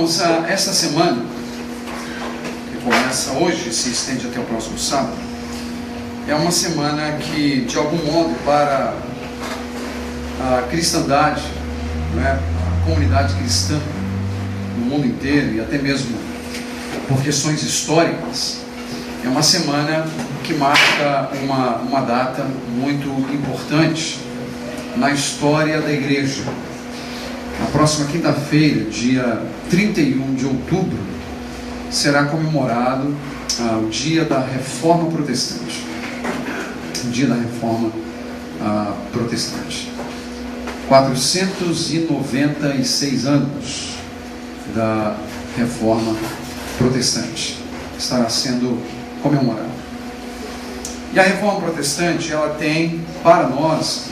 Irmãos, esta semana, que começa hoje e se estende até o próximo sábado, é uma semana que, de algum modo, para a cristandade, né, a comunidade cristã no mundo inteiro e até mesmo por questões históricas, é uma semana que marca uma data muito importante na história da igreja. Na próxima quinta-feira, dia 31 de outubro, será comemorado o dia da Reforma Protestante. O dia da Reforma Protestante. 496 anos da Reforma Protestante estará sendo comemorado. E a Reforma Protestante, ela tem para nós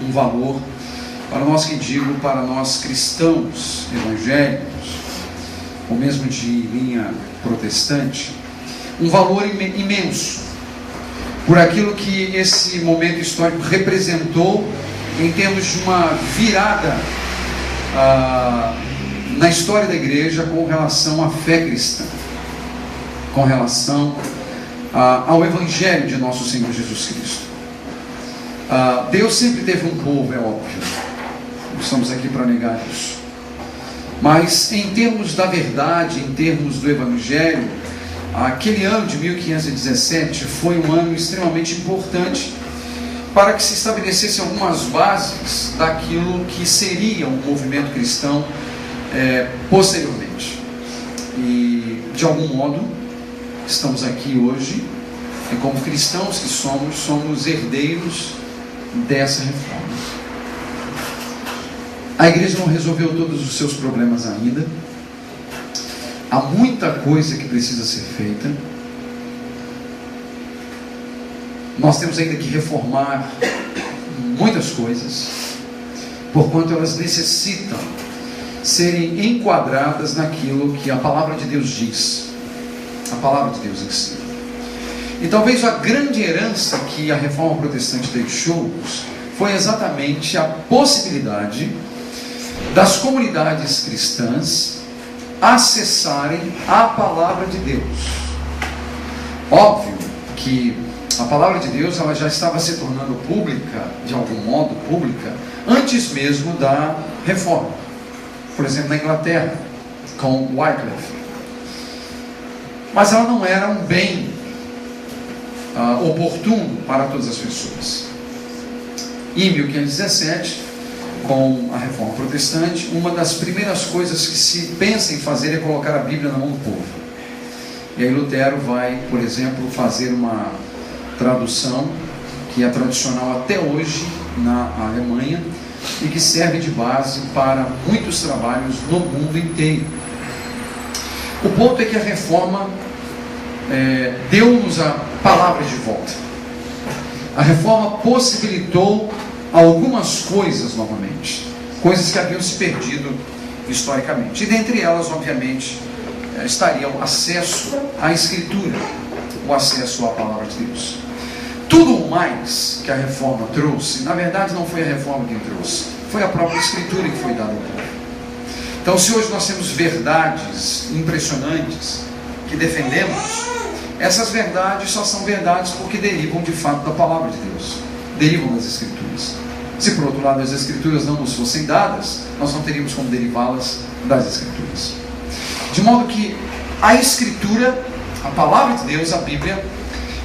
um valor, para nós que digo, para nós cristãos evangélicos, ou mesmo de linha protestante, um valor imenso, por aquilo que esse momento histórico representou em termos de uma virada na história da igreja com relação à fé cristã, com relação ao Evangelho de nosso Senhor Jesus Cristo. Deus sempre teve um povo, é óbvio, não estamos aqui para negar isso, mas em termos da verdade, em termos do Evangelho, aquele ano de 1517 foi um ano extremamente importante para que se estabelecesse algumas bases daquilo que seria um movimento cristão posteriormente. E de algum modo estamos aqui hoje e, como cristãos que somos herdeiros dessa reforma. A igreja não resolveu todos os seus problemas ainda. Há muita coisa que precisa ser feita. Nós temos ainda que reformar muitas coisas, porquanto elas necessitam serem enquadradas naquilo que a palavra de Deus diz, a palavra de Deus ensina. E talvez a grande herança que a Reforma Protestante deixou-nos foi exatamente a possibilidade das comunidades cristãs acessarem a palavra de Deus. Óbvio que a palavra de Deus ela já estava se tornando pública, de algum modo pública, antes mesmo da reforma. Por exemplo, na Inglaterra, com Wycliffe. Mas ela não era um bem oportuno para todas as pessoas. E em 1517, com a Reforma Protestante, uma das primeiras coisas que se pensa em fazer é colocar a Bíblia na mão do povo. E aí Lutero vai, por exemplo, fazer uma tradução que é tradicional até hoje na Alemanha e que serve de base para muitos trabalhos no mundo inteiro. O ponto é que a reforma deu-nos a palavra de volta. A reforma possibilitou algumas coisas novamente, coisas que haviam se perdido historicamente, e dentre elas, obviamente, estaria o acesso à Escritura, o acesso à palavra de Deus. Tudo mais que a reforma trouxe, na verdade não foi a reforma quem trouxe, foi a própria Escritura que foi dada ao povo. Então, se hoje nós temos verdades impressionantes que defendemos, essas verdades só são verdades porque derivam de fato da palavra de Deus, derivam das Escrituras. Se por outro lado as Escrituras não nos fossem dadas, nós não teríamos como derivá-las das Escrituras. De modo que a Escritura, a palavra de Deus, a Bíblia,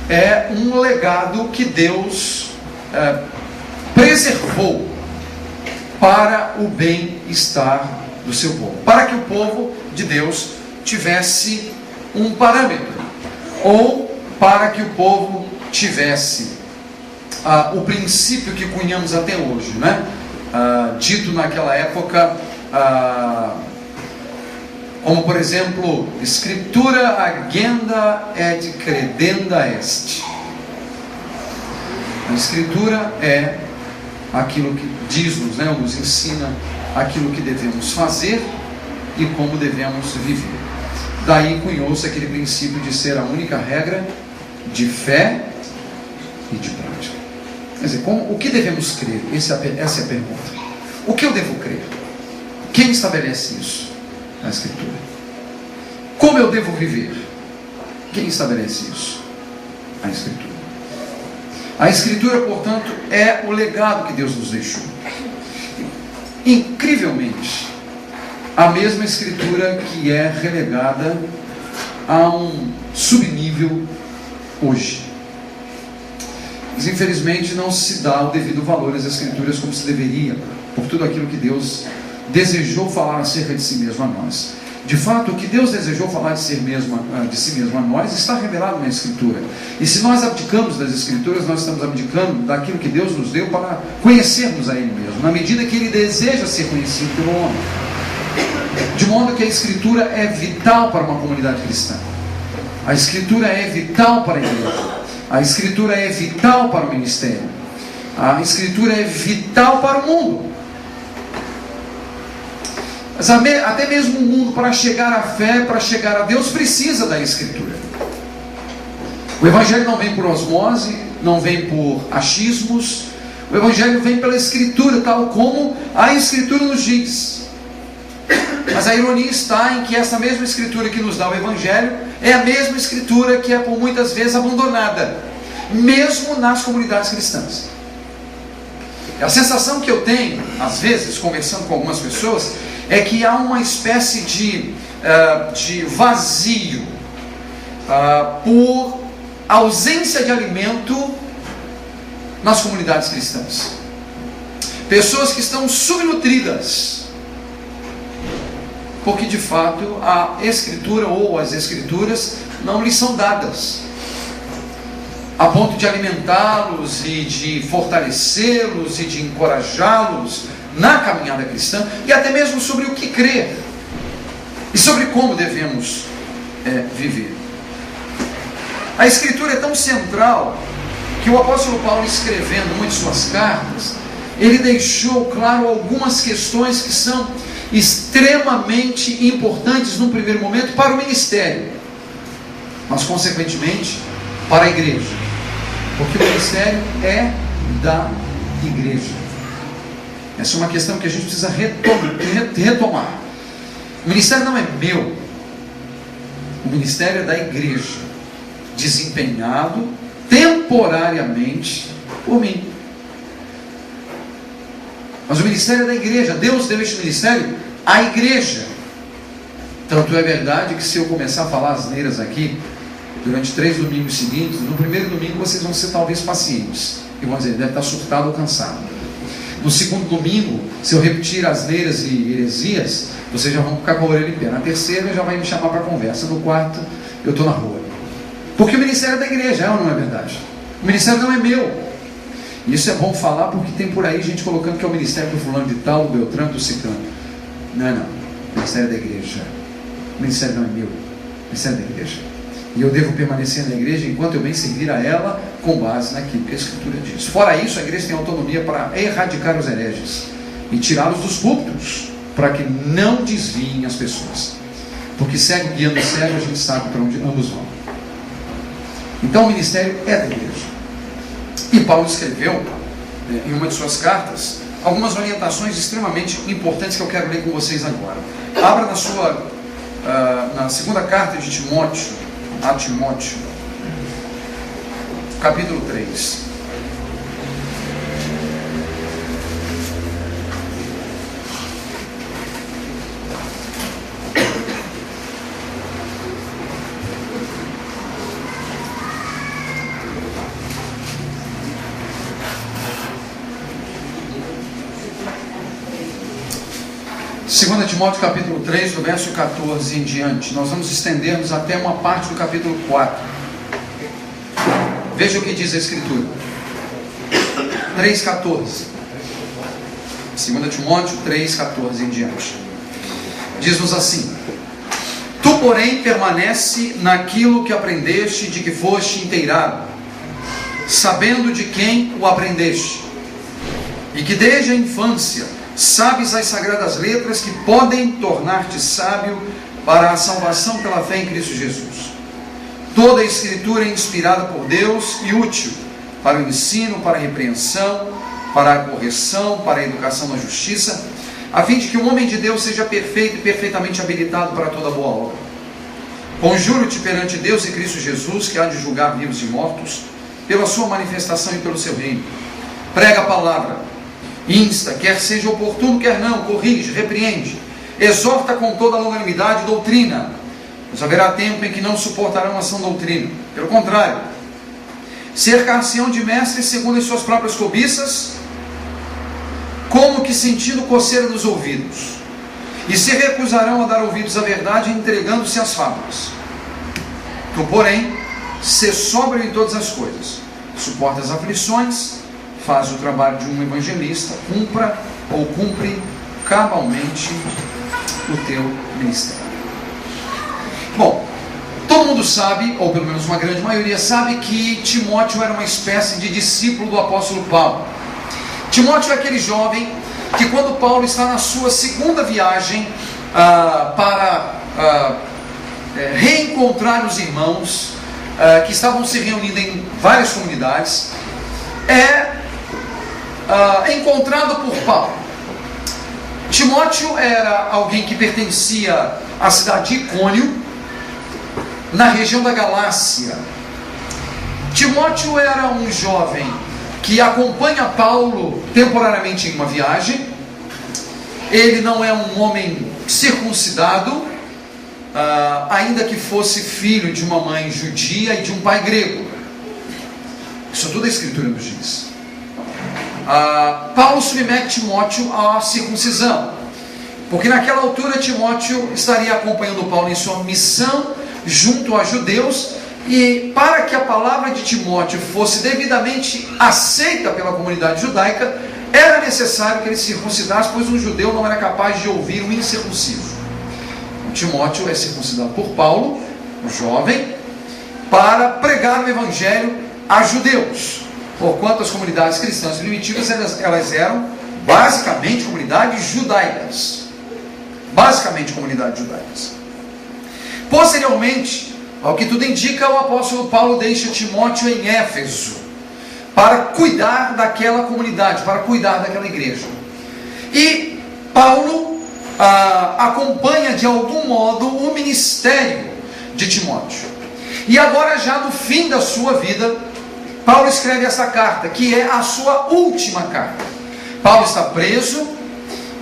é um legado que Deus preservou para o bem-estar do seu povo, para que o povo de Deus tivesse um parâmetro, ou para que o povo tivesse o princípio que cunhamos até hoje, né? Dito naquela época, como por exemplo, Scriptura agenda et credenda est. A Escritura é aquilo que diz-nos, né, nos ensina aquilo que devemos fazer e como devemos viver. Daí cunhou-se aquele princípio de ser a única regra de fé e de prática. Quer dizer, o que devemos crer? Essa é a pergunta. O que eu devo crer? Quem estabelece isso? A Escritura. Como eu devo viver? Quem estabelece isso? A Escritura. A Escritura, portanto, é o legado que Deus nos deixou. Incrivelmente, a mesma Escritura que é relegada a um subnível hoje. Mas infelizmente não se dá o devido valor às Escrituras como se deveria, por tudo aquilo que Deus desejou falar acerca de si mesmo a nós. De fato, o que Deus desejou falar de si mesmo a nós está revelado na Escritura. E se nós abdicamos das Escrituras, nós estamos abdicando daquilo que Deus nos deu para conhecermos a Ele mesmo, na medida que Ele deseja ser conhecido pelo homem. De modo que a Escritura é vital para uma comunidade cristã. A Escritura é vital para a igreja. A Escritura é vital para o ministério. A Escritura é vital para o mundo. Mas até mesmo o mundo, para chegar à fé, para chegar a Deus, precisa da Escritura. O Evangelho não vem por osmose, não vem por achismos. O Evangelho vem pela Escritura, tal como a Escritura nos diz. Mas a ironia está em que essa mesma Escritura que nos dá o Evangelho é a mesma Escritura que é por muitas vezes abandonada, mesmo nas comunidades cristãs. A sensação que eu tenho, às vezes, conversando com algumas pessoas, é que há uma espécie de vazio por ausência de alimento nas comunidades cristãs. Pessoas que estão subnutridas, porque de fato a Escritura ou as Escrituras não lhes são dadas, a ponto de alimentá-los e de fortalecê-los e de encorajá-los na caminhada cristã, e até mesmo sobre o que crer e sobre como devemos viver. A Escritura é tão central que o apóstolo Paulo, escrevendo uma de suas cartas, ele deixou claro algumas questões que são extremamente importantes num primeiro momento para o ministério, mas consequentemente para a igreja, porque o ministério é da igreja. Essa é uma questão que a gente precisa retomar. O ministério não é meu, o ministério é da igreja, desempenhado temporariamente por mim. Mas o ministério é da igreja. Deus deu este ministério à igreja. Tanto é verdade que se eu começar a falar asneiras aqui durante 3 domingos seguintes, no primeiro domingo vocês vão ser talvez pacientes e vão dizer, deve estar surtado ou cansado. No segundo domingo, se eu repetir asneiras e heresias, vocês já vão ficar com a orelha em pé. Na terceira já vai me chamar para conversa. No quarto, eu estou na rua. Porque o ministério é da igreja, é ou não é verdade? O ministério não é meu. Isso é bom falar porque tem por aí gente colocando que é o ministério do fulano de tal, do Beltrano, do Ciclano. Não é não. O ministério é da igreja. O ministério não é meu. O ministério é da igreja. E eu devo permanecer na igreja enquanto eu bem servir a ela com base naquilo que a Escritura diz. Fora isso, a igreja tem autonomia para erradicar os hereges e tirá-los dos púlpitos, para que não desviem as pessoas. Porque cego guiando cego, a gente sabe para onde ambos vão. Então o ministério é da igreja. E Paulo escreveu, em uma de suas cartas, algumas orientações extremamente importantes que eu quero ler com vocês agora. Abra na segunda carta de Timóteo, a Timóteo, capítulo 3. Segunda Timóteo capítulo 3, do verso 14 em diante. Nós vamos estender-nos até uma parte do capítulo 4. Veja o que diz a Escritura. 3,14. 2 Timóteo 3,14 em diante. Diz-nos assim: Tu, porém, permanece naquilo que aprendeste, de que foste inteirado, sabendo de quem o aprendeste, e que desde a infância sabes as sagradas letras que podem tornar-te sábio para a salvação pela fé em Cristo Jesus. Toda a Escritura é inspirada por Deus e útil para o ensino, para a repreensão, para a correção, para a educação na justiça, a fim de que o homem de Deus seja perfeito e perfeitamente habilitado para toda boa obra. Conjuro-te perante Deus e Cristo Jesus, que há de julgar vivos e mortos, pela sua manifestação e pelo seu reino. Prega a palavra, insta, quer seja oportuno, quer não, corrige, repreende, exorta com toda a longanimidade e doutrina, pois haverá tempo em que não suportarão a sã doutrina. Pelo contrário, cercar-se-ão de mestres segundo as suas próprias cobiças, como que sentindo coceira nos ouvidos, e se recusarão a dar ouvidos à verdade, entregando-se às fábulas. Tu, porém, sê sóbrio em todas as coisas, suporta as aflições, faz o trabalho de um evangelista, cumpre cabalmente o teu ministério. Bom, todo mundo sabe, ou pelo menos uma grande maioria sabe, que Timóteo era uma espécie de discípulo do apóstolo Paulo. Timóteo é aquele jovem que, quando Paulo está na sua segunda viagem para reencontrar os irmãos que estavam se reunindo em várias comunidades, encontrado por Paulo. Timóteo era alguém que pertencia à cidade de Icônio, na região da Galácia. Timóteo era um jovem que acompanha Paulo temporariamente em uma viagem. Ele não é um homem circuncidado, ainda que fosse filho de uma mãe judia e de um pai grego. Isso tudo a Escritura nos diz. Paulo submete Timóteo à circuncisão, porque naquela altura Timóteo estaria acompanhando Paulo em sua missão junto a judeus, e para que a palavra de Timóteo fosse devidamente aceita pela comunidade judaica, era necessário que ele se circuncidasse, pois um judeu não era capaz de ouvir um incircunciso. Timóteo é circuncidado por Paulo, um jovem, para pregar o evangelho a judeus, porquanto as comunidades cristãs primitivas elas eram basicamente comunidades judaicas. Posteriormente, ao que tudo indica, o apóstolo Paulo deixa Timóteo em Éfeso para cuidar daquela comunidade, para cuidar daquela igreja. E Paulo acompanha de algum modo o ministério de Timóteo. E agora, já no fim da sua vida, Paulo escreve essa carta, que é a sua última carta. Paulo está preso,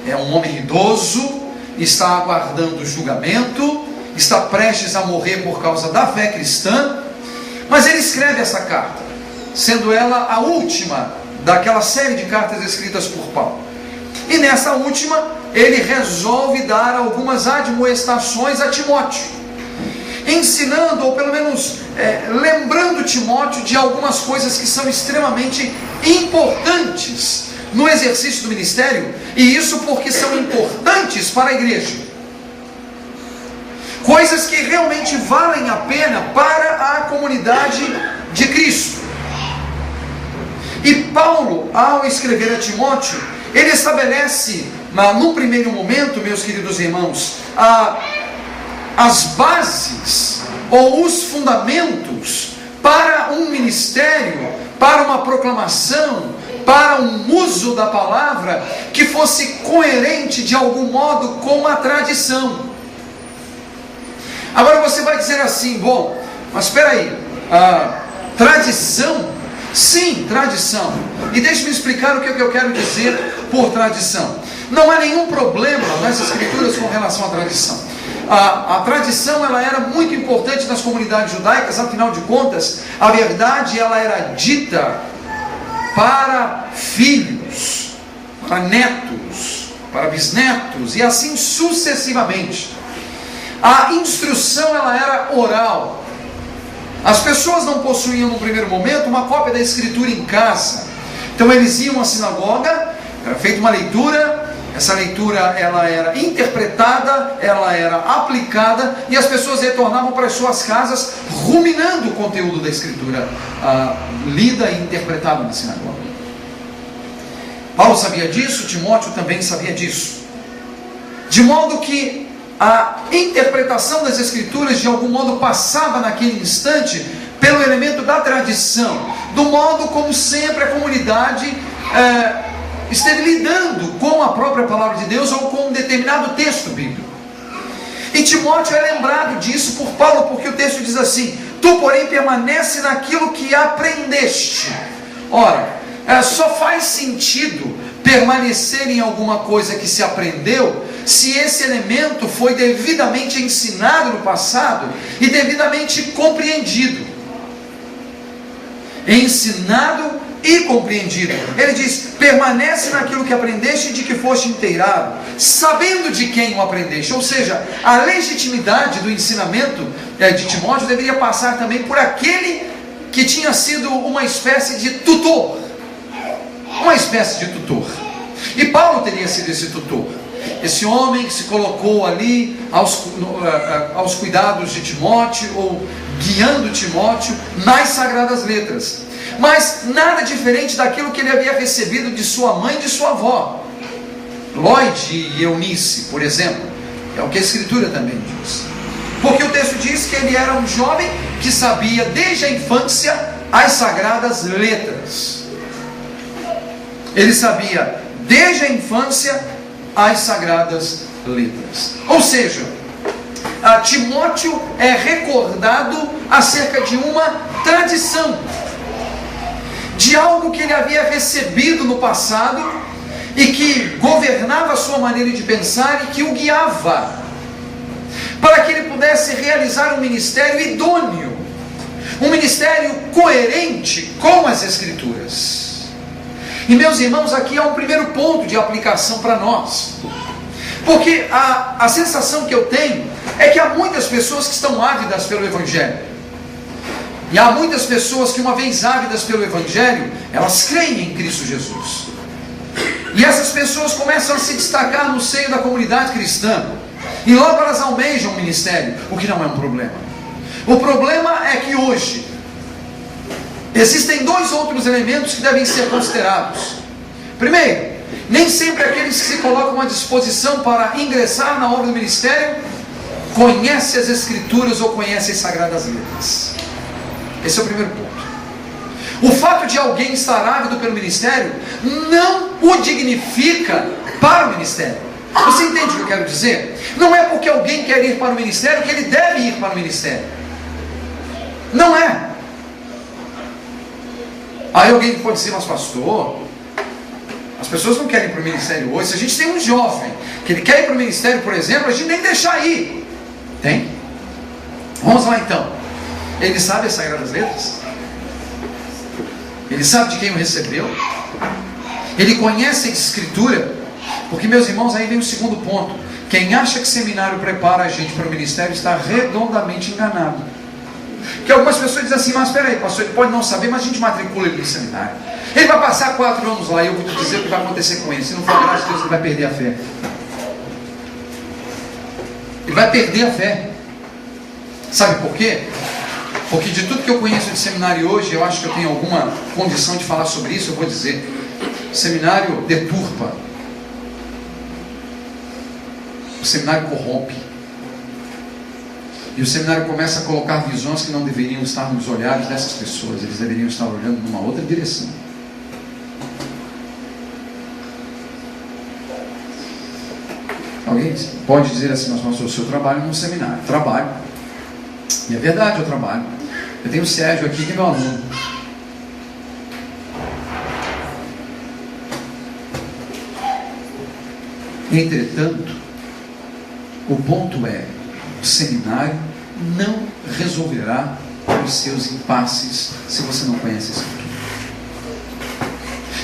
é um homem idoso, está aguardando julgamento, está prestes a morrer por causa da fé cristã, mas ele escreve essa carta, sendo ela a última daquela série de cartas escritas por Paulo. E nessa última, ele resolve dar algumas admoestações a Timóteo, ensinando, ou pelo menos lembrando Timóteo de algumas coisas que são extremamente importantes no exercício do ministério, e isso porque são importantes para a igreja. Coisas que realmente valem a pena para a comunidade de Cristo. E Paulo, ao escrever a Timóteo, ele estabelece, num primeiro momento, meus queridos irmãos, as bases ou os fundamentos para um ministério, para uma proclamação, para um uso da palavra que fosse coerente de algum modo com a tradição. Agora você vai dizer assim: bom, mas espera aí, tradição? Sim, tradição. E deixe-me explicar o que eu quero dizer por tradição. Não há nenhum problema nas Escrituras com relação à tradição. A tradição ela era muito importante nas comunidades judaicas, afinal de contas, a verdade ela era dita para filhos, para netos, para bisnetos, e assim sucessivamente. A instrução ela era oral. As pessoas não possuíam no primeiro momento uma cópia da Escritura em casa. Então eles iam à sinagoga, era feita uma leitura, essa leitura ela era interpretada, ela era aplicada, e as pessoas retornavam para as suas casas ruminando o conteúdo da Escritura lida e interpretada na sinagoga. Paulo sabia disso, Timóteo também sabia disso. De modo que a interpretação das Escrituras de algum modo passava naquele instante pelo elemento da tradição, do modo como sempre a comunidade esteve lidando com a própria palavra de Deus ou com um determinado texto bíblico. E Timóteo é lembrado disso por Paulo, porque o texto diz assim: tu, porém, permanece naquilo que aprendeste. Ora, só faz sentido permanecer em alguma coisa que se aprendeu se esse elemento foi devidamente ensinado no passado e devidamente compreendido. Ensinado e compreendido. Ele diz: permanece naquilo que aprendeste e de que foste inteirado, sabendo de quem o aprendeste. Ou seja, a legitimidade do ensinamento de Timóteo deveria passar também por aquele que tinha sido uma espécie de tutor. Uma espécie de tutor. E Paulo teria sido esse tutor. Esse homem que se colocou ali aos cuidados de Timóteo, ou guiando Timóteo nas Sagradas Letras. Mas nada diferente daquilo que ele havia recebido de sua mãe e de sua avó. Lloyd e Eunice, por exemplo. É o que a Escritura também diz. Porque o texto diz que ele era um jovem que sabia desde a infância as Sagradas Letras. Ele sabia desde a infância as Sagradas Letras. Ou seja, Timóteo é recordado acerca de uma tradição, de algo que ele havia recebido no passado e que governava a sua maneira de pensar e que o guiava para que ele pudesse realizar um ministério idôneo, um ministério coerente com as Escrituras. E, meus irmãos, aqui há um primeiro ponto de aplicação para nós, porque a sensação que eu tenho é que há muitas pessoas que estão ávidas pelo Evangelho. E há muitas pessoas que, uma vez ávidas pelo Evangelho, elas creem em Cristo Jesus. E essas pessoas começam a se destacar no seio da comunidade cristã. E logo elas almejam o ministério, o que não é um problema. O problema é que hoje existem dois outros elementos que devem ser considerados. Primeiro, nem sempre aqueles que se colocam à disposição para ingressar na obra do ministério conhecem as Escrituras ou conhecem as Sagradas Letras. Esse é o primeiro ponto. O fato de alguém estar ávido pelo ministério não o dignifica para o ministério. Você entende o que eu quero dizer? Não é porque alguém quer ir para o ministério que ele deve ir para o ministério. Não é. Aí alguém pode dizer: mas pastor, as pessoas não querem ir para o ministério hoje. Se a gente tem um jovem que ele quer ir para o ministério, por exemplo, a gente nem deixar ir. Tem? Vamos lá então. Ele sabe as Sagradas Letras? Ele sabe de quem o recebeu? Ele conhece a Escritura? Porque, meus irmãos, aí vem o segundo ponto. Quem acha que seminário prepara a gente para o ministério está redondamente enganado. Porque algumas pessoas dizem assim: mas espera aí, pastor, ele pode não saber, mas a gente matricula ele no seminário. Ele vai passar 4 anos lá e eu vou te dizer o que vai acontecer com ele. Se não for a graça de Deus, ele vai perder a fé. Ele vai perder a fé. Sabe por quê? Porque de tudo que eu conheço de seminário hoje, eu acho que eu tenho alguma condição de falar sobre isso. Eu vou dizer: seminário deturpa, o seminário corrompe, e o seminário começa a colocar visões que não deveriam estar nos olhares dessas pessoas. Eles deveriam estar olhando numa outra direção. Alguém pode dizer assim: mas pastor, o seu trabalho num seminário? Trabalho. E é verdade, eu trabalho. Eu tenho o Sérgio aqui, que é meu aluno. Entretanto, o ponto é: o seminário não resolverá os seus impasses se você não conhece a Escritura.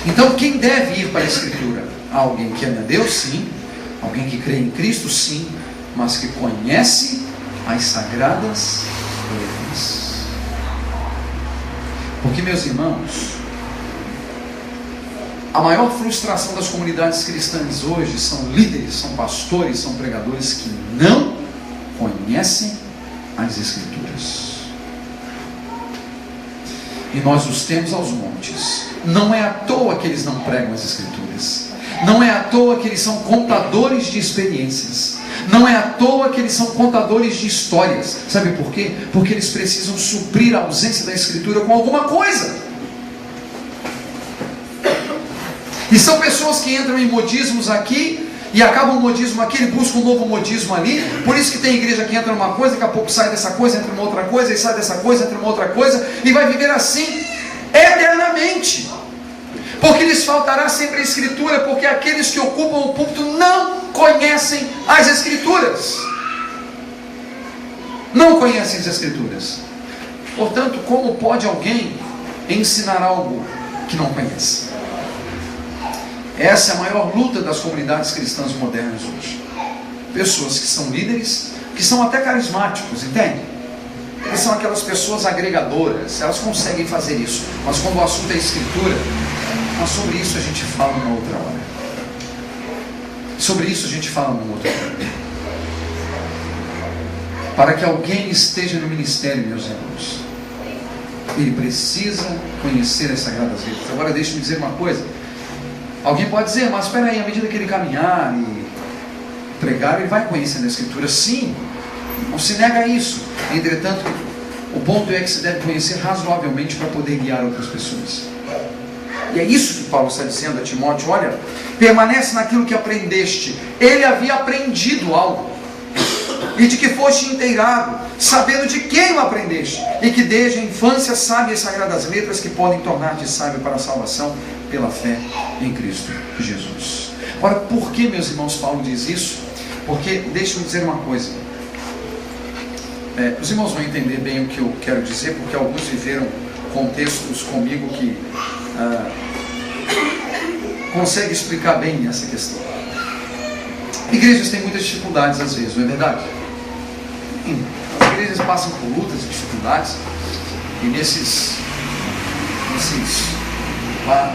Então, quem deve ir para a Escritura? Alguém que ama a Deus, sim. Alguém que crê em Cristo, sim. Mas que conhece as Sagradas Letras. Porque, meus irmãos, a maior frustração das comunidades cristãs hoje são líderes, são pastores, são pregadores que não conhecem as Escrituras. E nós os temos aos montes. Não é à toa que eles não pregam as Escrituras. Não é à toa que eles são contadores de experiências. Não é à toa que eles são contadores de histórias. Sabe por quê? Porque eles precisam suprir a ausência da Escritura com alguma coisa. E são pessoas que entram em modismos aqui e acabam o modismo aqui, ele busca um novo modismo ali. Por isso que tem igreja que entra numa coisa, daqui a pouco sai dessa coisa, entra numa outra coisa, e sai dessa coisa, entra numa outra coisa, e vai viver assim eternamente. Porque lhes faltará sempre a Escritura, porque aqueles que ocupam o púlpito não conhecem as Escrituras. Não conhecem as Escrituras. Portanto, como pode alguém ensinar algo que não conhece? Essa é a maior luta das comunidades cristãs modernas hoje. Pessoas que são líderes, que são até carismáticos, entende? Eles são aquelas pessoas agregadoras, elas conseguem fazer isso. Mas quando o assunto é Escritura, mas sobre isso a gente fala numa outra hora. Sobre isso a gente fala numa outra hora. Para que alguém esteja no ministério, meus irmãos, ele precisa conhecer as Sagradas Letras. Agora deixe-me dizer uma coisa. Alguém pode dizer, mas espera aí, à medida que ele caminhar e pregar, ele vai conhecendo a Escritura. Sim, não se nega isso. Entretanto, o ponto é que se deve conhecer razoavelmente para poder guiar outras pessoas. E é isso que Paulo está dizendo a Timóteo: olha, permanece naquilo que aprendeste. Ele havia aprendido algo, e de que foste inteirado, sabendo de quem o aprendeste, e que desde a infância sabe as Sagradas Letras, que podem tornar-te sábio para a salvação pela fé em Cristo Jesus. Ora, por que, meus irmãos, Paulo diz isso? Porque, deixe-me dizer uma coisa, os irmãos vão entender bem o que eu quero dizer, porque alguns viveram contextos comigo que conseguem explicar bem essa questão. Igrejas têm muitas dificuldades às vezes, não é verdade? As igrejas passam por lutas e dificuldades, e nesses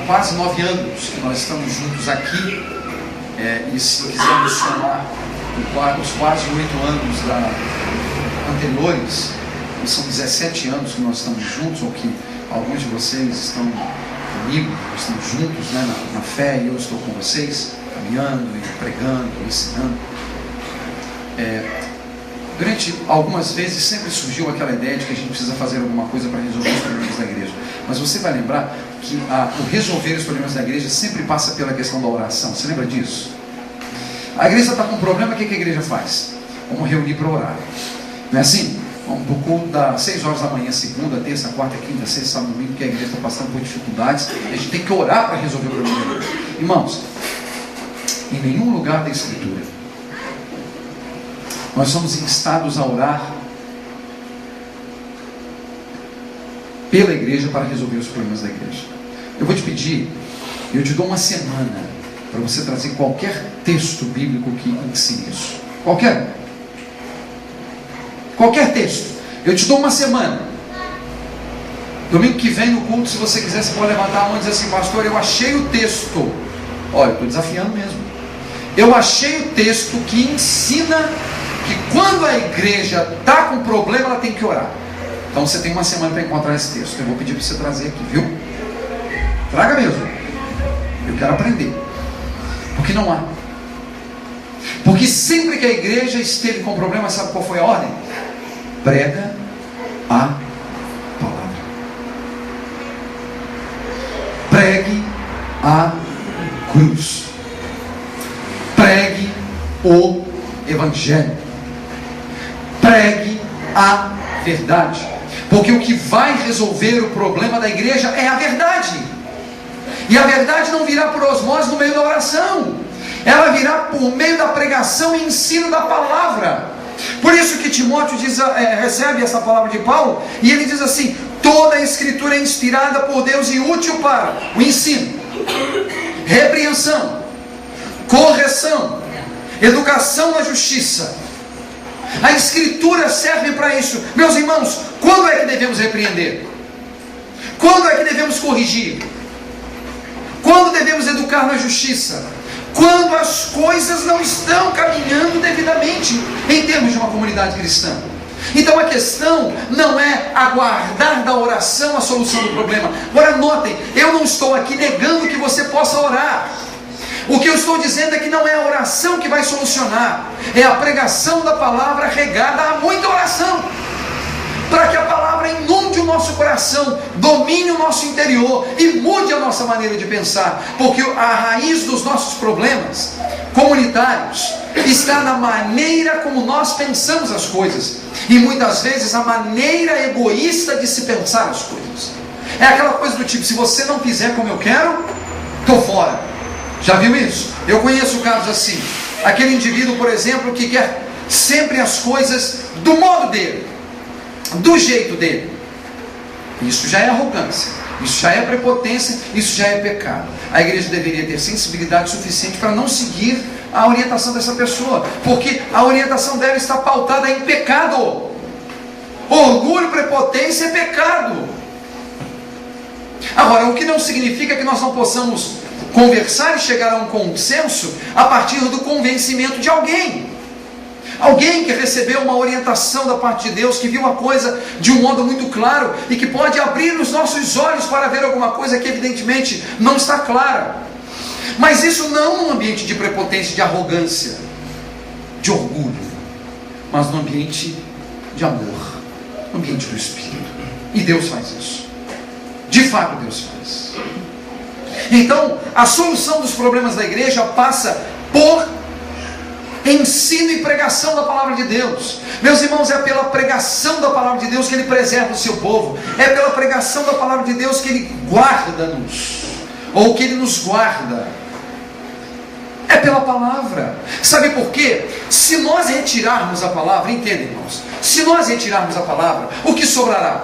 quase 9 anos que nós estamos juntos aqui, e se quisermos somar os quase 8 anos anteriores, são 17 anos que nós estamos juntos, ou que alguns de vocês estão comigo, estamos juntos, né, na fé, e eu estou com vocês, caminhando e pregando, ensinando. Durante algumas vezes sempre surgiu aquela ideia de que a gente precisa fazer alguma coisa para resolver os problemas da igreja. Mas você vai lembrar que o resolver os problemas da igreja sempre passa pela questão da oração. Você lembra disso? A igreja está com um problema, o que a igreja faz? Vamos reunir para orar. Não é assim? Vamos para o culto das 6 horas da manhã, segunda, terça, quarta, quinta, sexta, sábado, domingo, porque a igreja está passando por dificuldades. A gente tem que orar para resolver o problema da igreja. Irmãos, em nenhum lugar da Escritura nós somos instados a orar pela igreja para resolver os problemas da igreja. Eu vou te pedir, eu te dou uma semana para você trazer qualquer texto bíblico que ensine isso. Qualquer texto. Eu te dou uma semana. Domingo que vem no culto, se você quiser, você pode levantar a mão e dizer assim: pastor, eu achei o texto. Olha, eu estou desafiando mesmo. Eu achei o texto que ensina que quando a igreja está com problema, ela tem que orar. Então você tem uma semana para encontrar esse texto. Eu vou pedir para você trazer aqui, viu? Traga mesmo. Eu quero aprender. Porque não há. Porque sempre que a igreja esteve com problema, sabe qual foi a ordem? Prega a palavra. Pregue a cruz. Pregue o Evangelho. Pregue a verdade. Porque o que vai resolver o problema da igreja é a verdade. E a verdade não virá por osmose no meio da oração. Ela virá por meio da pregação e ensino da palavra. Por isso que Timóteo recebe essa palavra de Paulo, e ele diz assim: toda a Escritura é inspirada por Deus e útil para o ensino, repreensão, correção, educação na justiça. A Escritura serve para isso. Meus irmãos, quando é que devemos repreender? Quando é que devemos corrigir? Quando devemos educar na justiça? Quando as coisas não estão caminhando devidamente em termos de uma comunidade cristã. Então a questão não é aguardar da oração a solução do problema. Agora notem, eu não estou aqui negando que você possa orar. O que eu estou dizendo é que não é a oração que vai solucionar, é a pregação da palavra regada a muita oração, para que a palavra inunde o nosso coração. oração domine o nosso interior e mude a nossa maneira de pensar, porque a raiz dos nossos problemas comunitários está na maneira como nós pensamos as coisas, e muitas vezes a maneira egoísta de se pensar as coisas. É aquela coisa do tipo: se você não fizer como eu quero, estou fora. Já viu isso? Eu conheço casos assim. Aquele indivíduo, por exemplo, que quer sempre as coisas do modo dele, do jeito dele. Isso já é arrogância, isso já é prepotência, isso já é pecado. A igreja deveria ter sensibilidade suficiente para não seguir a orientação dessa pessoa, porque a orientação dela está pautada em pecado. Orgulho, prepotência é pecado. Agora, o que não significa que nós não possamos conversar e chegar a um consenso a partir do convencimento de alguém. Alguém que recebeu uma orientação da parte de Deus, que viu uma coisa de um modo muito claro e que pode abrir os nossos olhos para ver alguma coisa que evidentemente não está clara. Mas isso não num ambiente de prepotência, de arrogância, de orgulho, mas no ambiente de amor, no ambiente do Espírito. E Deus faz isso. De fato Deus faz. Então, a solução dos problemas da igreja passa por ensino e pregação da palavra de Deus. Meus irmãos, é pela pregação da palavra de Deus que Ele preserva o seu povo. É pela pregação da palavra de Deus que Ele guarda-nos, ou que Ele nos guarda. É pela palavra. Sabe por quê? Se nós retirarmos a palavra, entendem, irmãos? Se nós retirarmos a palavra, o que sobrará?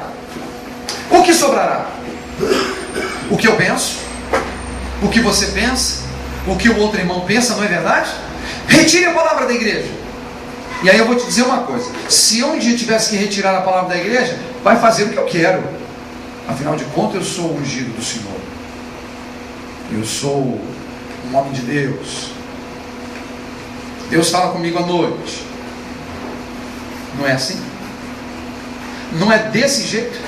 O que sobrará? O que eu penso? O que você pensa? O que o outro irmão pensa, não é verdade? Retire a palavra da igreja. E aí eu vou te dizer uma coisa: se eu um dia tivesse que retirar a palavra da igreja, vai fazer o que eu quero. Afinal de contas, eu sou o ungido do Senhor. Eu sou um homem de Deus. Deus fala comigo à noite. Não é assim? Não é desse jeito?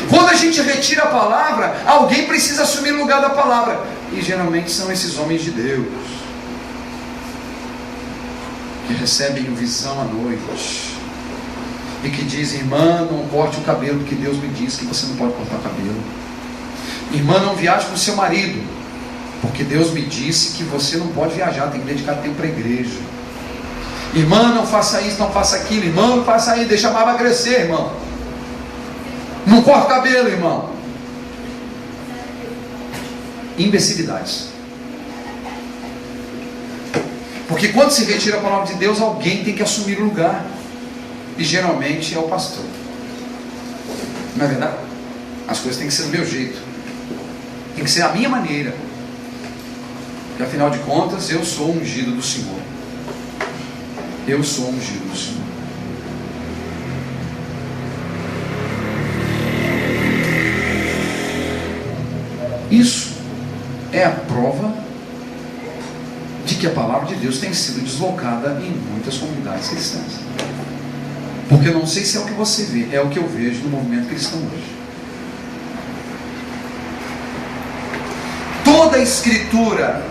Quando a gente retira a palavra, alguém precisa assumir o lugar da palavra. E geralmente são esses homens de Deus, que recebem visão à noite e que dizem: irmã, não corte o cabelo, porque Deus me disse que você não pode cortar o cabelo. Irmã, não viaje com o seu marido, porque Deus me disse que você não pode viajar, tem que dedicar tempo para a igreja. Irmã, não faça isso, não faça aquilo. Irmão, não faça isso, deixa a barba crescer, irmão. Não corta o cabelo, irmão. Imbecilidades. Porque quando se retira a palavra de Deus, alguém tem que assumir o lugar. E geralmente é o pastor. Não é verdade? As coisas têm que ser do meu jeito. Tem que ser a minha maneira. E afinal de contas, eu sou ungido do Senhor. Eu sou ungido do Senhor. Isso é a prova de que a palavra de Deus tem sido deslocada em muitas comunidades cristãs. Porque eu não sei se é o que você vê, é o que eu vejo no movimento cristão hoje. Toda a Escritura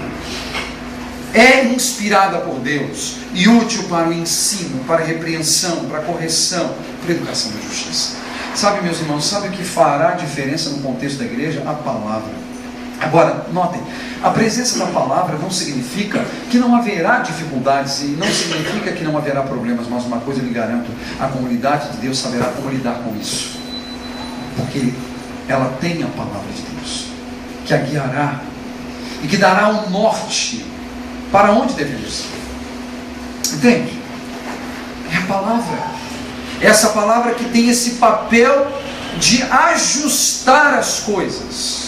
é inspirada por Deus e útil para o ensino, para a repreensão, para a correção, para a educação da justiça. Sabe, meus irmãos, sabe o que fará diferença no contexto da igreja? A palavra. Agora, notem, a presença da palavra não significa que não haverá dificuldades e não significa que não haverá problemas, mas uma coisa eu lhe garanto: a comunidade de Deus saberá como lidar com isso, porque ela tem a palavra de Deus, que a guiará e que dará um norte para onde devemos ir. Entende? É a palavra, essa palavra que tem esse papel de ajustar as coisas,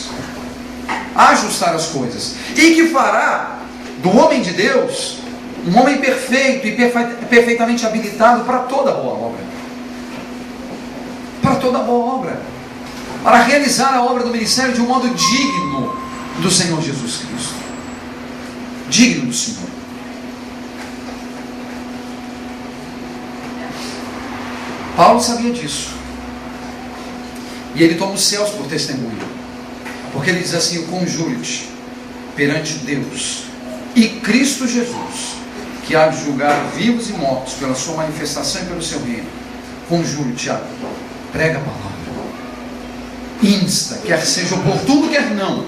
e que fará do homem de Deus um homem perfeito e perfeitamente habilitado para toda boa obra, para realizar a obra do ministério de um modo digno do Senhor Jesus Cristo, digno do Senhor. Paulo sabia disso, e ele toma os céus por testemunho, porque ele diz assim: eu conjuro-te perante Deus e Cristo Jesus, que há de julgar vivos e mortos pela sua manifestação e pelo seu reino. Conjuro-te, prega a palavra, insta, quer seja oportuno, quer não,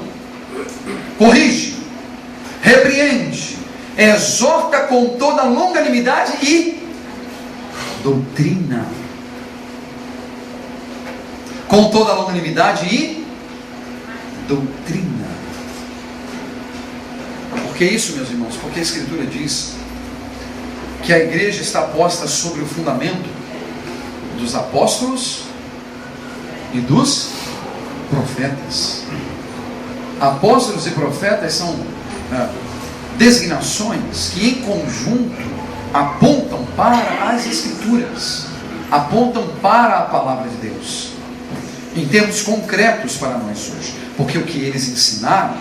corrige, repreende, exorta com toda longanimidade e doutrina. Com toda longanimidade e doutrina. Por que isso, meus irmãos? Porque a Escritura diz que a igreja está posta sobre o fundamento dos apóstolos e dos profetas. Apóstolos e profetas são designações que em conjunto apontam para as Escrituras, apontam para a palavra de Deus, em termos concretos para nós hoje, porque o que eles ensinaram,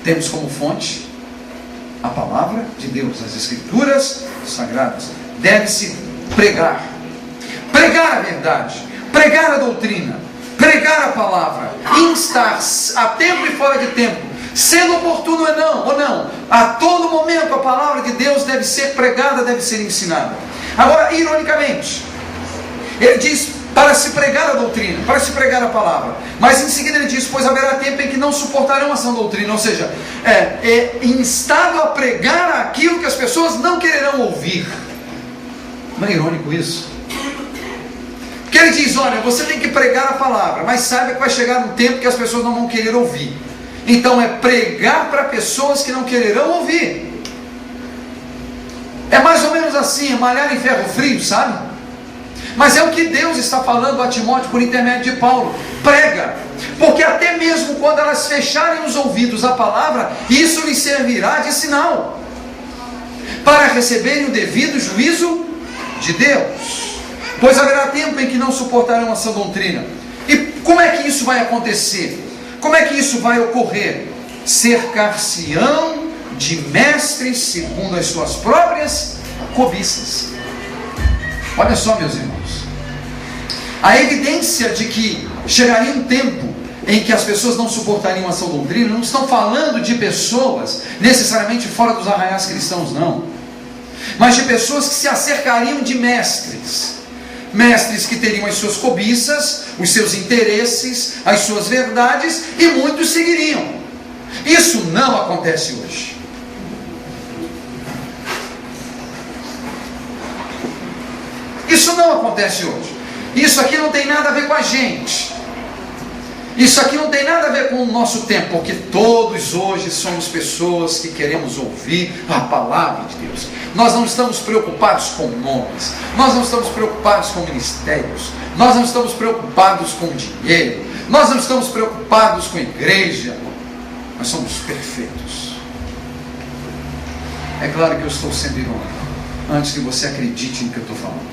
temos como fonte a palavra de Deus, as Escrituras sagradas. Deve-se pregar a verdade, pregar a doutrina, pregar a palavra, instar a tempo e fora de tempo, sendo oportuno ou não, a todo momento a palavra de Deus deve ser pregada, deve ser ensinada. Agora, ironicamente, ele diz para se pregar a doutrina, para se pregar a palavra, mas em seguida ele diz, pois haverá tempo em que não suportarão a sã doutrina, ou seja, instado a pregar aquilo que as pessoas não quererão ouvir. Não é irônico isso? Porque ele diz, olha, você tem que pregar a palavra, mas saiba que vai chegar um tempo que as pessoas não vão querer ouvir. Então é pregar para pessoas que não quererão ouvir. É mais ou menos assim, é malhar em ferro frio, sabe? Mas é o que Deus está falando a Timóteo por intermédio de Paulo. Prega, porque até mesmo quando elas fecharem os ouvidos à palavra, isso lhes servirá de sinal, para receberem o devido juízo de Deus. Pois haverá tempo em que não suportarão a sã doutrina. E como é que isso vai acontecer? Como é que isso vai ocorrer? Cercar-se-ão de mestres segundo as suas próprias cobiças. Olha só, meus irmãos, a evidência de que chegaria um tempo em que as pessoas não suportariam a sã doutrina, não estão falando de pessoas necessariamente fora dos arraiais cristãos, não, mas de pessoas que se acercariam de mestres que teriam as suas cobiças, os seus interesses, as suas verdades, e muitos seguiriam. Isso não acontece hoje. Isso não acontece hoje. Isso aqui não tem nada a ver com a gente. Isso aqui não tem nada a ver com o nosso tempo, porque todos hoje somos pessoas que queremos ouvir a palavra de Deus. Nós não estamos preocupados com nomes, nós não estamos preocupados com ministérios, nós não estamos preocupados com dinheiro, nós não estamos preocupados com igreja. Nós somos perfeitos. É claro que eu estou sendo irônico, antes que você acredite no que eu estou falando.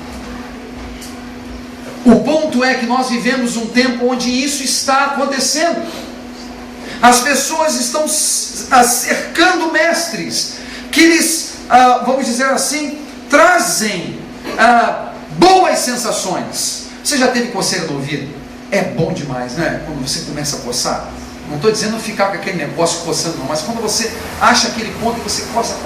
O ponto é que nós vivemos um tempo onde isso está acontecendo. As pessoas estão cercando mestres que lhes, vamos dizer assim, trazem boas sensações. Você já teve coceira no ouvido? É bom demais, né? Quando você começa a coçar. Não estou dizendo ficar com aquele negócio coçando não, mas quando você acha aquele ponto e você coça, e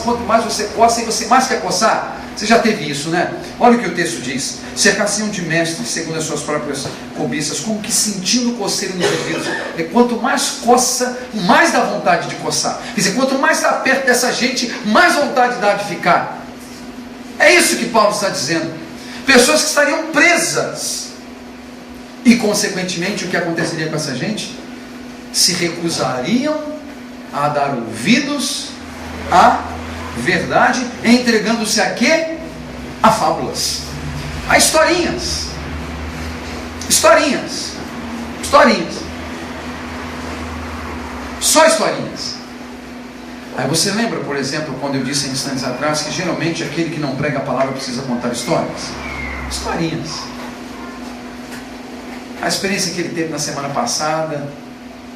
quanto mais você coça, e você mais quer coçar. Você já teve isso, né? Olha o que o texto diz: cercar-se-ão de mestres segundo as suas próprias cobiças, como que sentindo coceira nos ouvidos. E quanto mais coça, mais dá vontade de coçar. Quer dizer, quanto mais está perto dessa gente, mais vontade dá de ficar. É isso que Paulo está dizendo. Pessoas que estariam presas. E consequentemente, o que aconteceria com essa gente? Se recusariam a dar ouvidos à verdade, entregando-se a quê? A fábulas, a historinhas. Só historinhas. Aí você lembra, por exemplo, quando eu disse em instantes atrás que geralmente aquele que não prega a palavra precisa contar historinhas. A experiência que ele teve na semana passada,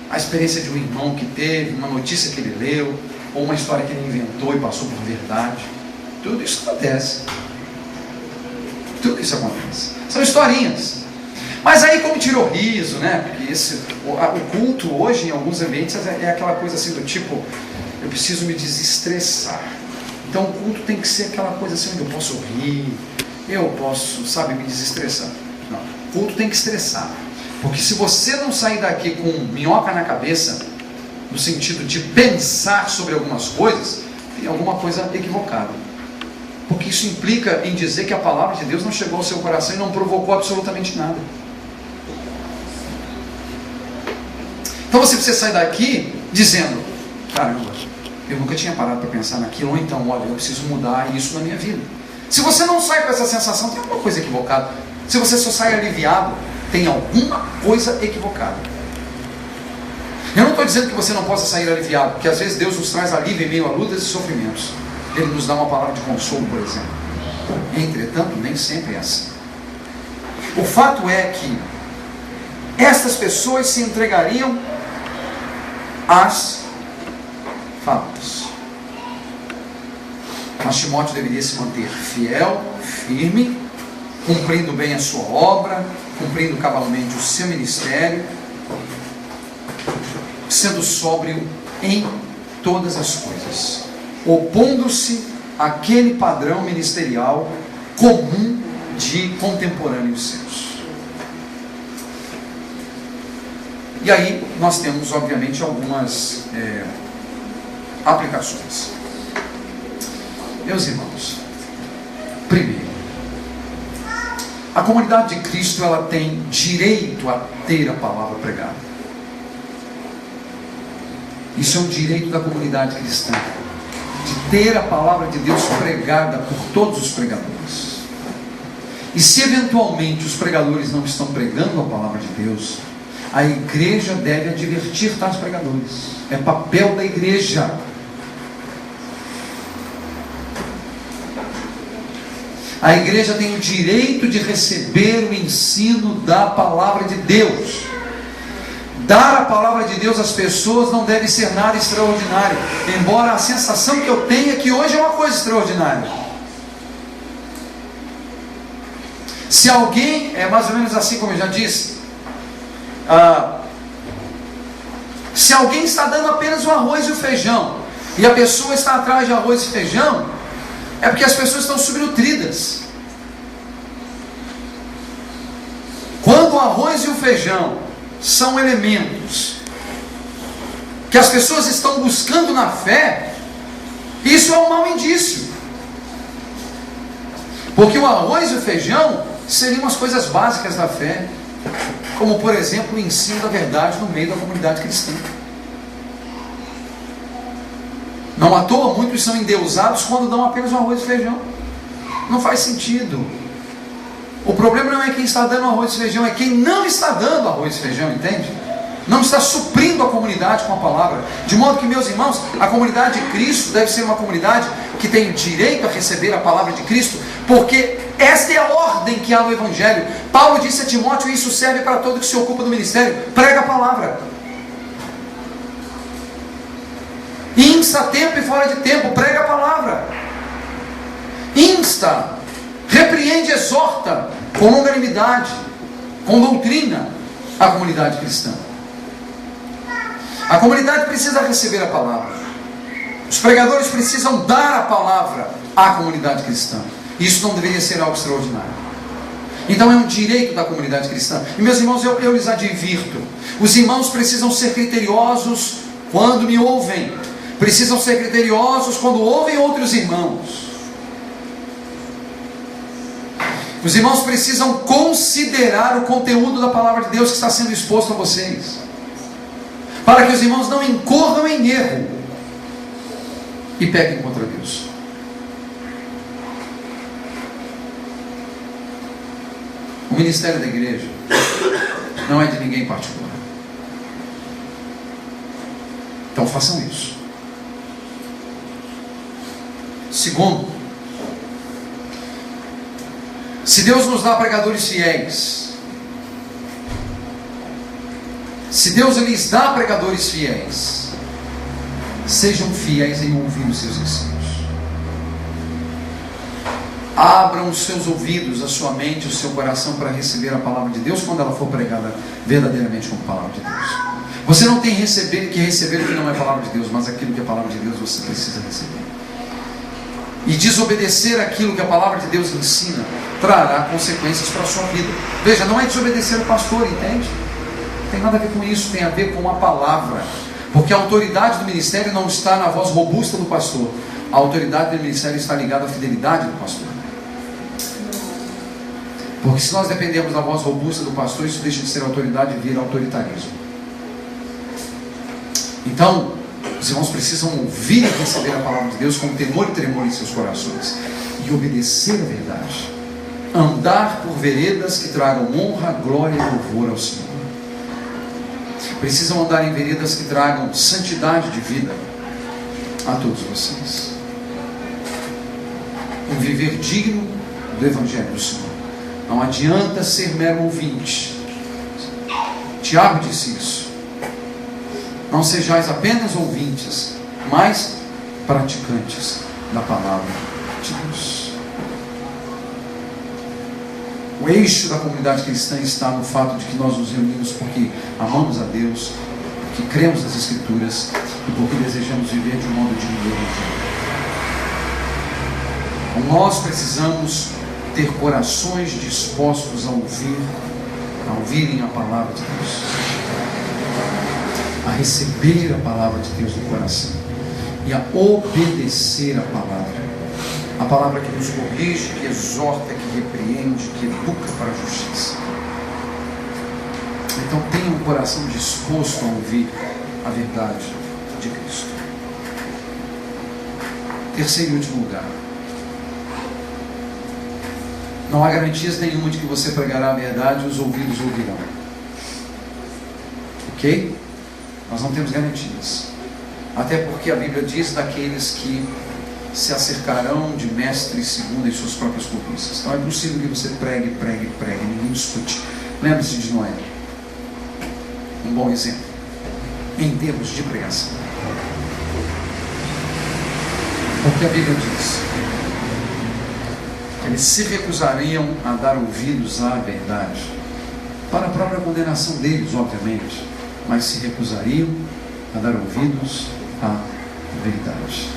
a experiência de um irmão que teve, uma notícia que ele leu, ou uma história que ele inventou e passou por verdade. Tudo isso acontece. São historinhas. Mas aí como tirou riso, né? Porque o culto hoje em alguns ambientes é aquela coisa assim do tipo, eu preciso me desestressar. Então o culto tem que ser aquela coisa assim onde eu posso rir, eu posso, me desestressar. Não, o culto tem que estressar. Porque se você não sair daqui com minhoca na cabeça, no sentido de pensar sobre algumas coisas, tem alguma coisa equivocada. Porque isso implica em dizer que a palavra de Deus não chegou ao seu coração e não provocou absolutamente nada. Então você precisa sair daqui dizendo: caramba, eu nunca tinha parado para pensar naquilo. Ou então, olha, eu preciso mudar isso na minha vida. Se você não sai com essa sensação, tem alguma coisa equivocada. Se você só sai aliviado, tem alguma coisa equivocada. Eu não estou dizendo que você não possa sair aliviado, porque às vezes Deus nos traz alívio em meio a lutas e sofrimentos. Ele nos dá uma palavra de consolo, por exemplo. Entretanto, nem sempre é assim. O fato é que estas pessoas se entregariam às falas. Mas Timóteo deveria se manter fiel, firme, cumprindo bem a sua obra, cumprindo cabalmente o seu ministério, sendo sóbrio em todas as coisas, opondo-se àquele padrão ministerial comum de contemporâneos seus. E aí nós temos, obviamente, algumas aplicações. Meus irmãos, primeiro, a comunidade de Cristo, ela tem direito a ter a palavra pregada. Isso é um direito da comunidade cristã, de ter a palavra de Deus pregada por todos os pregadores. E se eventualmente os pregadores não estão pregando a palavra de Deus, a igreja deve advertir tais pregadores. É papel da igreja. A igreja tem o direito de receber o ensino da palavra de Deus. Dar a palavra de Deus às pessoas não deve ser nada extraordinário, embora a sensação que eu tenha é que hoje é uma coisa extraordinária. Se alguém, é mais ou menos assim como eu já disse, se alguém está dando apenas o arroz e o feijão, e a pessoa está atrás de arroz e feijão, é porque as pessoas estão subnutridas. Quando o arroz e o feijão são elementos que as pessoas estão buscando na fé, isso é um mau indício. Porque o arroz e o feijão seriam as coisas básicas da fé, como por exemplo o ensino da verdade no meio da comunidade cristã. Não à toa muitos são endeusados quando dão apenas o arroz e feijão. Não faz sentido. O problema não é quem está dando arroz e feijão, é quem não está dando arroz e feijão, entende? Não está suprindo a comunidade com a palavra. De modo que, meus irmãos, a comunidade de Cristo deve ser uma comunidade que tem direito a receber a palavra de Cristo, porque esta é a ordem que há no Evangelho. Paulo disse a Timóteo, e isso serve para todo que se ocupa do ministério: prega a palavra. Insta a tempo e fora de tempo, prega a palavra. Insta, repreende, exorta com longanimidade, com doutrina a comunidade cristã. A comunidade precisa receber a palavra. Os pregadores precisam dar a palavra à comunidade cristã. Isso não deveria ser algo extraordinário. Então é um direito da comunidade cristã. E meus irmãos, eu lhes advirto: os irmãos precisam ser criteriosos quando me ouvem. Precisam ser criteriosos quando ouvem outros irmãos. Os irmãos precisam considerar o conteúdo da palavra de Deus que está sendo exposto a vocês, para que os irmãos não incorram em erro e pequem contra Deus. O ministério da igreja não é de ninguém em particular. Então façam isso. Segundo, se Deus nos dá pregadores fiéis, se Deus lhes dá pregadores fiéis, sejam fiéis em ouvir os seus ensinos. Abram os seus ouvidos, a sua mente, o seu coração para receber a palavra de Deus quando ela for pregada verdadeiramente como palavra de Deus. Você não tem que receber o que não é palavra de Deus, mas aquilo que é palavra de Deus você precisa receber. E desobedecer aquilo que a palavra de Deus ensina trará consequências para a sua vida. Veja, não é desobedecer o pastor, entende? tem nada a ver com isso, tem a ver com a palavra. Porque a autoridade do ministério não está na voz robusta do pastor. A autoridade do ministério está ligada à fidelidade do pastor. Porque se nós dependemos da voz robusta do pastor, isso deixa de ser autoridade e vira autoritarismo. Então, os irmãos precisam ouvir e receber a palavra de Deus com temor e tremor em seus corações. E obedecer a verdade. Andar por veredas que tragam honra, glória e louvor ao Senhor. Precisam andar em veredas que tragam santidade de vida a todos vocês. Um viver digno do Evangelho do Senhor. Não adianta ser mero ouvinte. Tiago disse isso. Não sejais apenas ouvintes, mas praticantes da palavra de Deus. O eixo da comunidade cristã está no fato de que nós nos reunimos porque amamos a Deus, porque cremos nas Escrituras e porque desejamos viver de um modo digno do Evangelho. Nós precisamos ter corações dispostos a ouvirem a palavra de Deus, a receber a palavra de Deus no coração e a obedecer a palavra que nos corrige, que exorta, que repreende, que educa para a justiça. Então tenha um coração disposto a ouvir a verdade de Cristo. Terceiro e último lugar, não há garantias nenhuma de que você pregará a verdade e os ouvidos ouvirão. Ok? Nós não temos garantias. Até porque a Bíblia diz daqueles que se acercarão de mestres segundo as suas próprias cobiças. Então é possível que você pregue, ninguém discute. Lembre-se de Noé. Um bom exemplo em termos de pregação. Porque a Bíblia diz que eles se recusariam a dar ouvidos à verdade, para a própria condenação deles, obviamente, mas se recusariam a dar ouvidos à verdade.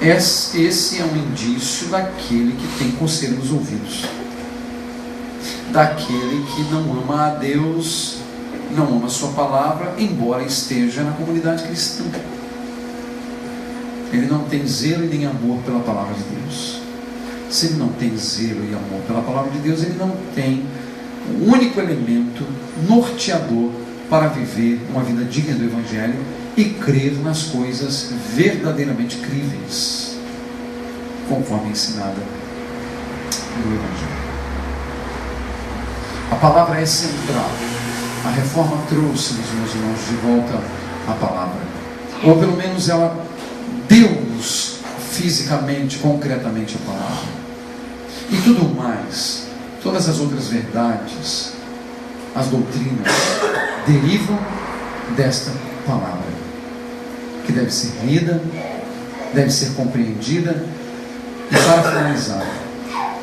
Esse é um indício daquele que tem coceira nos ouvidos, daquele que não ama a Deus, não ama a sua palavra, embora esteja na comunidade cristã. Ele não tem zelo e nem amor pela palavra de Deus. Se ele não tem zelo e amor pela palavra de Deus, ele não tem o único elemento norteador para viver uma vida digna do Evangelho e crer nas coisas verdadeiramente críveis, conforme ensinada no Evangelho. A palavra é central. A reforma trouxe-nos, meus irmãos, de volta à palavra. Ou pelo menos ela deu-nos fisicamente, concretamente a palavra. E tudo mais, todas as outras verdades, as doutrinas, derivam desta palavra, que deve ser lida, deve ser compreendida e, para finalizar,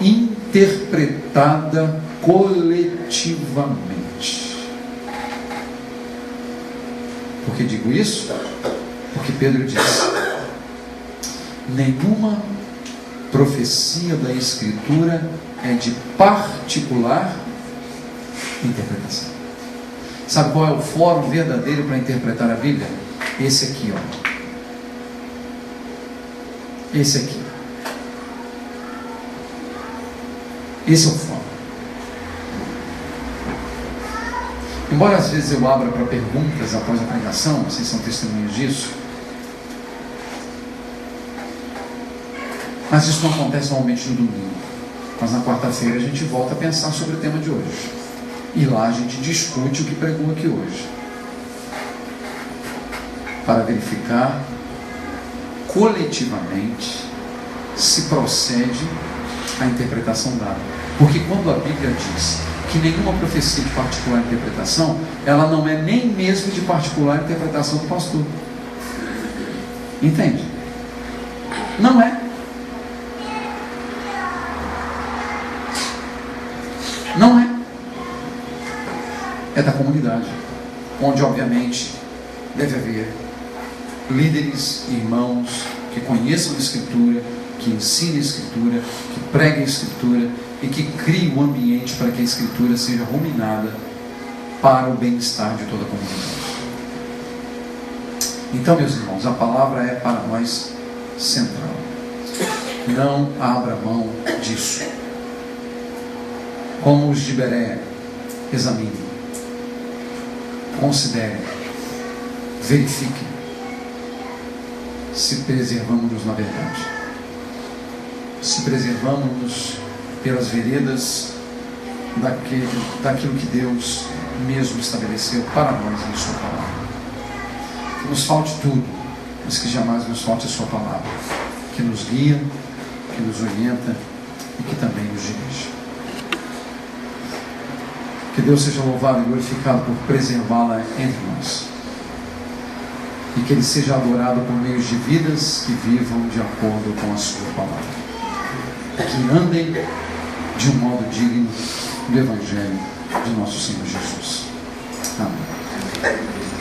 interpretada coletivamente. Por que digo isso? Porque Pedro diz: nenhuma profecia da Escritura é de particular interpretação. Sabe qual é o fórum verdadeiro para interpretar a Bíblia? Esse aqui, ó. Esse aqui. Esse é o fórum. Embora às vezes eu abra para perguntas após a pregação, vocês são testemunhos disso, mas isso não acontece normalmente no domingo. Mas na quarta-feira a gente volta a pensar sobre o tema de hoje. E lá a gente discute o que pregou aqui hoje, para verificar coletivamente se procede a interpretação dada. Porque quando a Bíblia diz que nenhuma profecia de particular interpretação, ela não é nem mesmo de particular interpretação do pastor. Entende? Não é. Não é. É da comunidade, onde obviamente deve haver líderes, irmãos que conheçam a Escritura, que ensinem a Escritura, que preguem a Escritura e que criem um ambiente para que a Escritura seja ruminada para o bem-estar de toda a comunidade. Então, meus irmãos, a palavra é para nós central. Não abra mão disso. Como os de Bereia, examine, considere, verifique se preservamos-nos na verdade, se preservamos-nos pelas veredas daquilo que Deus mesmo estabeleceu para nós em sua palavra. Que nos falte tudo, mas que jamais nos falte a sua palavra, que nos guia, que nos orienta e que também nos dirige. Que Deus seja louvado e glorificado por preservá-la entre nós. E que Ele seja adorado por meio de vidas que vivam de acordo com a sua palavra. Que andem de um modo digno do Evangelho de nosso Senhor Jesus. Amém.